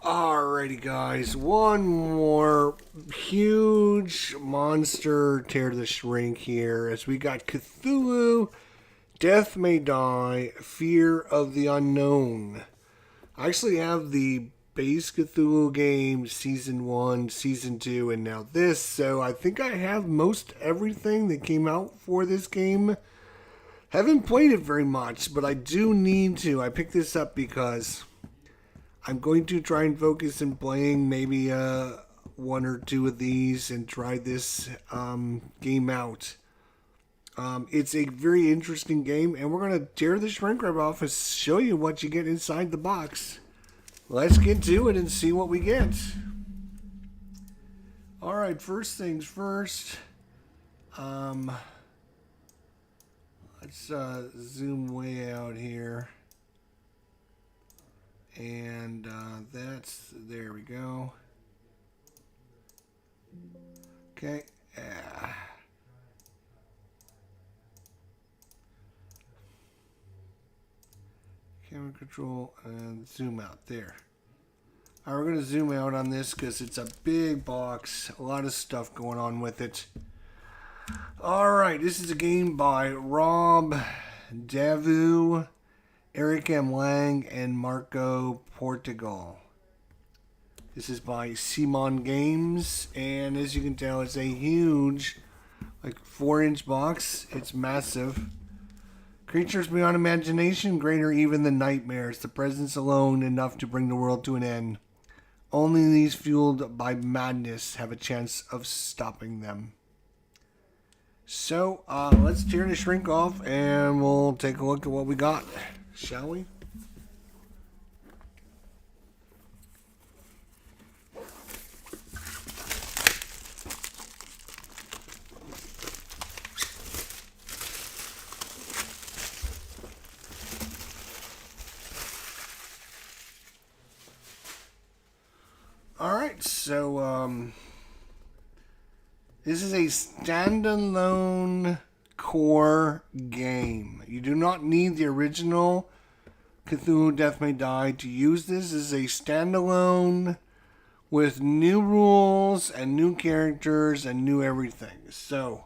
Alrighty, guys. One more huge monster tear the shrink here as we got Cthulhu, Death May Die, Fear of the Unknown. I actually have the base Cthulhu game, Season 1, Season 2, and now this, so I think I have most everything that came out for this game. Haven't played it very much, but I do need to. I picked this up because I'm going to try and focus on playing maybe one or two of these and try this game out. It's a very interesting game, and we're going to tear the shrink wrap off and show you what you get inside the box. Let's get to it and see what we get. Alright, first things first. Let's zoom way out here. And there we go. Okay. Camera control and zoom out there. Alright, we're going to zoom out on this because it's a big box. A lot of stuff going on with it. Alright, this is a game by Rob Davu, Eric M. Lang, and Marco Portugal. This is by CMON Games, and as you can tell, it's a huge, like 4-inch box. It's massive. Creatures beyond imagination, greater even than nightmares. The presence alone enough to bring the world to an end. Only these fueled by madness have a chance of stopping them. So, let's tear the shrink off and we'll take a look at what we got. Shall we? Alright, so, this is a standalone core game. You do not need the original Cthulhu Death May Die to use this. This is a standalone with new rules and new characters and new everything. So,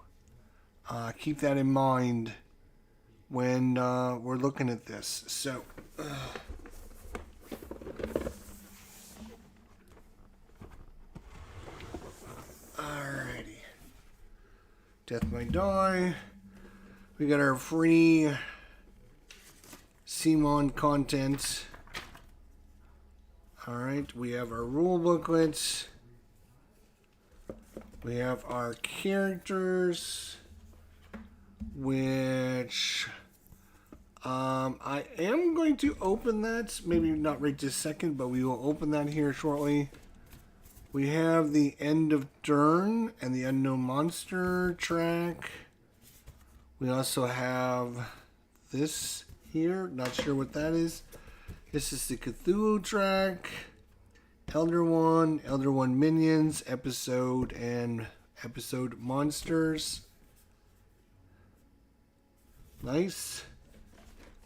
keep that in mind when we're looking at this. So, alrighty. Death May Die. We got our free CMON content. Alright, we have our rule booklets. We have our characters, which I am going to open that. Maybe not right this second, but we will open that here shortly. We have the End of Turn and the Unknown Monster track. We also have this here. Not sure what that is. This is the Cthulhu track. Elder One Minions, episode, and episode monsters. Nice.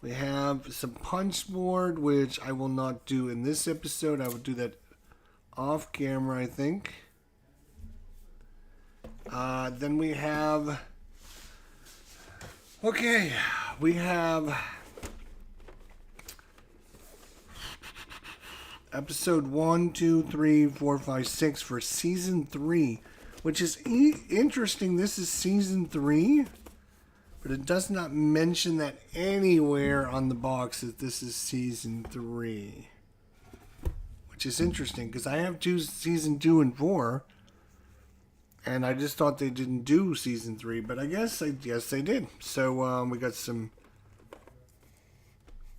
We have some punch board, which I will not do in this episode. I will do that off camera, I think. Then we have... Okay, we have episode 1, 2, 3, 4, 5, 6 for season 3, which is interesting. This is season 3, but it does not mention that anywhere on the box that this is season 3. Which is interesting because I have season 2 and 4, and I just thought they didn't do season 3, but I guess they did. So we got some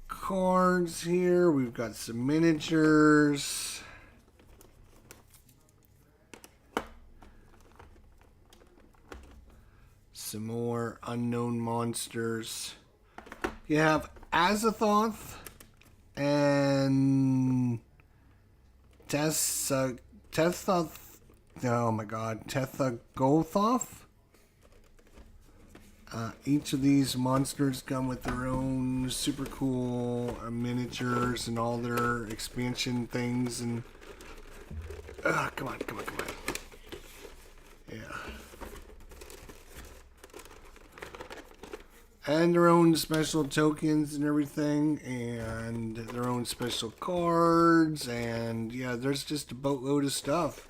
cards here. We've got some miniatures. Some more unknown monsters. You have Azathoth and Tethoth. Oh my God, Tethagothoth. Each of these monsters come with their own super cool miniatures and all their expansion things and Come on, come on, come on. Yeah. And their own special tokens and everything, and their own special cards, and yeah, there's just a boatload of stuff.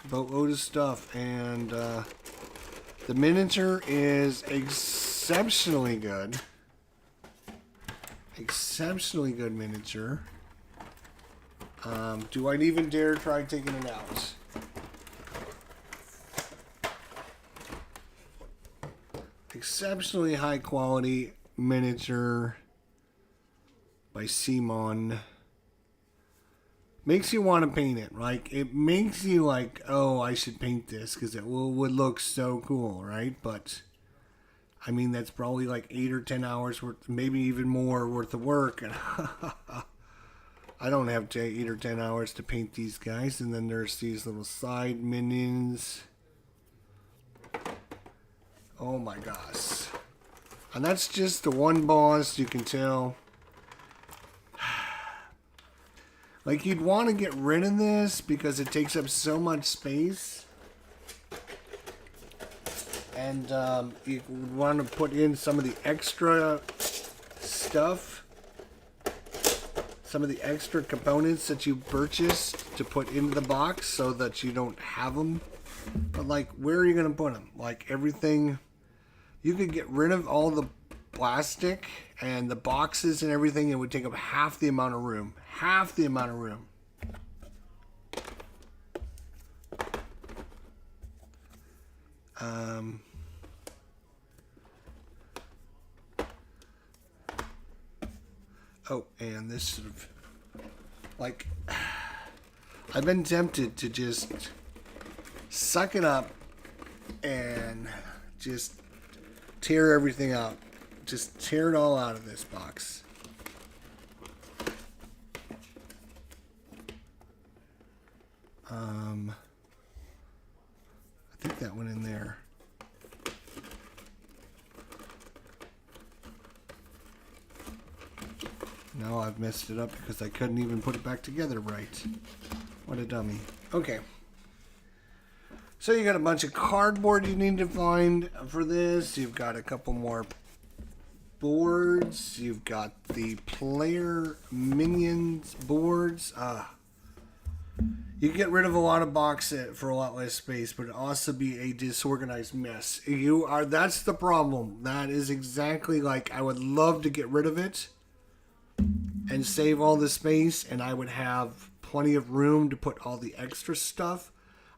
Boatload of stuff, and the miniature is exceptionally good. Exceptionally good miniature. Do I even dare try taking it out? Exceptionally high quality miniature by CMON. Makes you want to paint it. Like, it makes you like, oh, I should paint this because it would look so cool, right? But I mean, that's probably like 8 or 10 hours worth, maybe even more worth of work. And I don't have 8 or 10 hours to paint these guys. And then there's these little side minions. Oh my gosh. And that's just the one boss, you can tell. Like, you'd want to get rid of this because it takes up so much space. And you would want to put in some of the extra stuff. Some of the extra components that you purchased to put into the box so that you don't have them. But, like, where are you going to put them? Like, everything. You could get rid of all the plastic and the boxes and everything. It would take up half the amount of room. Half the amount of room. Oh, and this sort of, like, I've been tempted to just suck it up and just tear everything out. Just tear it all out of this box. I think that went in there. No, I've messed it up because I couldn't even put it back together right. What a dummy. Okay. So you got a bunch of cardboard you need to find for this. You've got a couple more boards. You've got the player minions boards. You can get rid of a lot of boxes for a lot less space, but it also be a disorganized mess. That's the problem. That is exactly, like, I would love to get rid of it and save all the space, and I would have plenty of room to put all the extra stuff.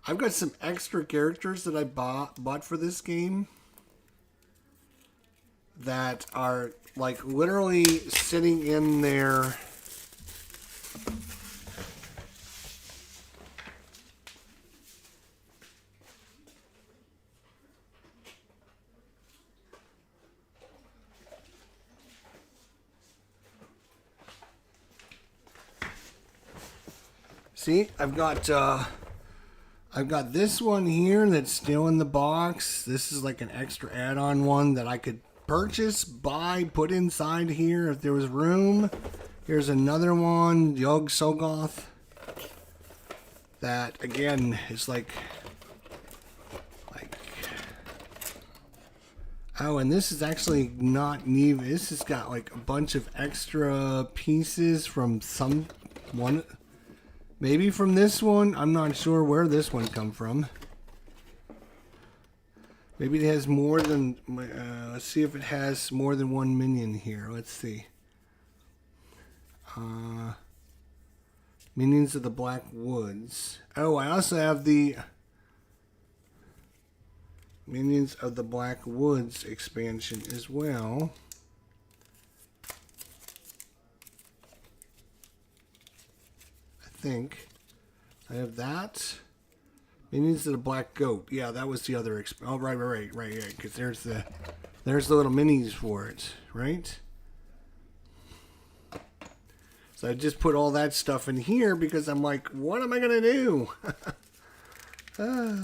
I've got some extra characters that I bought for this game that are, like, literally sitting in there. See, I've got this one here that's still in the box. This is like an extra add-on one that I could purchase, buy, put inside here if there was room. Here's another one, Yog Soggoth. That again is like, oh, and this is actually not Neve. This has got like a bunch of extra pieces from one. Maybe from this one. I'm not sure where this one come from. Maybe it has more than... let's see if it has more than one minion here. Let's see. Minions of the Black Woods. Oh, I also have the Minions of the Black Woods expansion as well. Think I have that. Minions of the Black Goat. Yeah, that was the other. Oh, right. Because there's the little minis for it, right? So I just put all that stuff in here because I'm like, what am I gonna do? All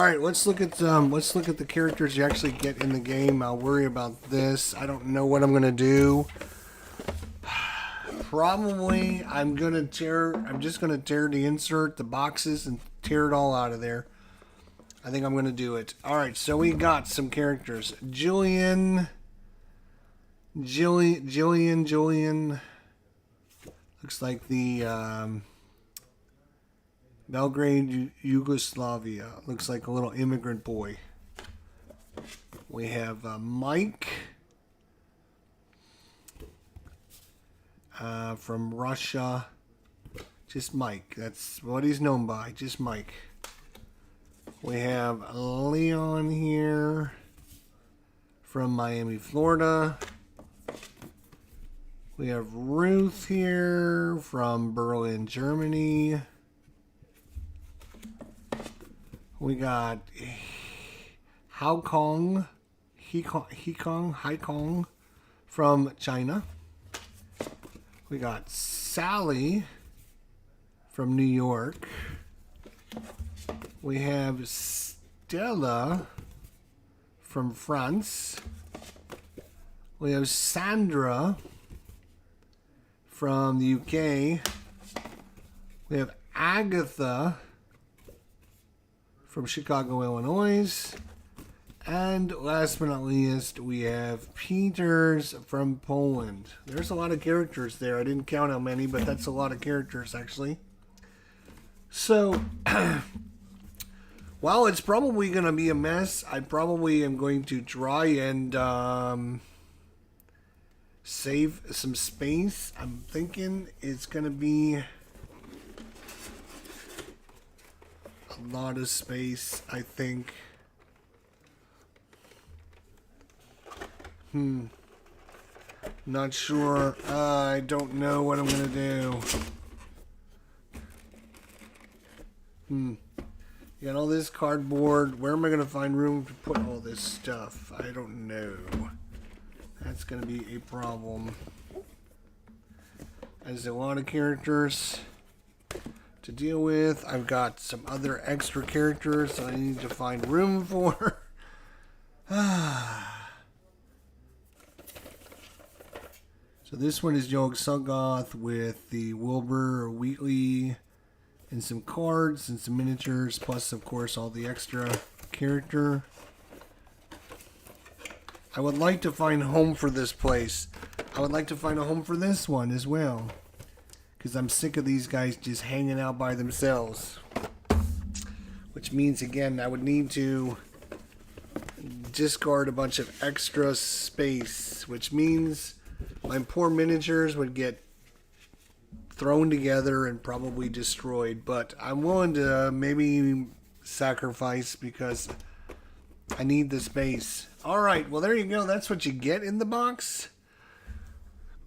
right, let's look at the characters you actually get in the game. I'll worry about this. I don't know what I'm gonna do. I'm just gonna tear the insert, the boxes, and tear it all out of there. I think I'm gonna do it. All right, so we got some characters. Julian. Looks like the Belgrade, Yugoslavia. Looks like a little immigrant boy. We have Mike from Russia. Just Mike. That's what he's known by. Just Mike. We have Leon here from Miami, Florida. We have Ruth here from Berlin, Germany. We got Haikong from China. We got Sally from New York. We have Stella from France. We have Sandra from the UK. We have Agatha from Chicago, Illinois. And last but not least, we have Peters from Poland. There's a lot of characters there. I didn't count how many, but that's a lot of characters, actually. So, while it's probably going to be a mess, I probably am going to try and save some space. I'm thinking it's going to be a lot of space, I think. Not sure. I don't know what I'm going to do. Got all this cardboard. Where am I going to find room to put all this stuff? I don't know. That's going to be a problem. There's a lot of characters to deal with. I've got some other extra characters that I need to find room for. So this one is Yog Suggoth with the Wilbur Wheatley and some cards and some miniatures, plus of course all the extra character. I would like to find a home for this place. I would like to find a home for this one as well, because I'm sick of these guys just hanging out by themselves. Which means, again, I would need to discard a bunch of extra space, which means my poor miniatures would get thrown together and probably destroyed. But I'm willing to maybe sacrifice because I need the space. Alright, well there you go. That's what you get in the box.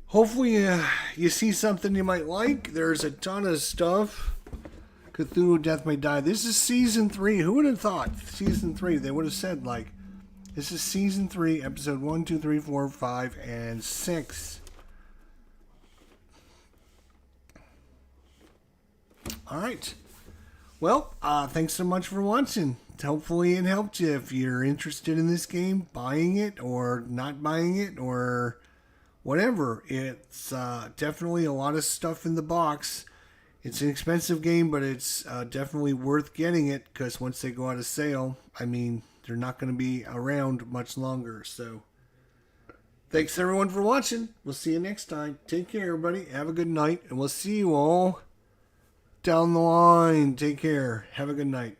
Hopefully you see something you might like. There's a ton of stuff. Cthulhu Death May Die. This is Season 3. Who would have thought? Season 3. They would have said, like, this is Season 3, Episode 1, 2, 3, 4, 5, and 6. Alright. Well, thanks so much for watching. Hopefully it helped you if you're interested in this game, buying it or not buying it or whatever. It's definitely a lot of stuff in the box. It's an expensive game, but it's definitely worth getting it because once they go out of sale, I mean, they're not going to be around much longer. So, thanks everyone for watching. We'll see you next time. Take care, everybody. Have a good night, and we'll see you all down the line. Take care. Have a good night.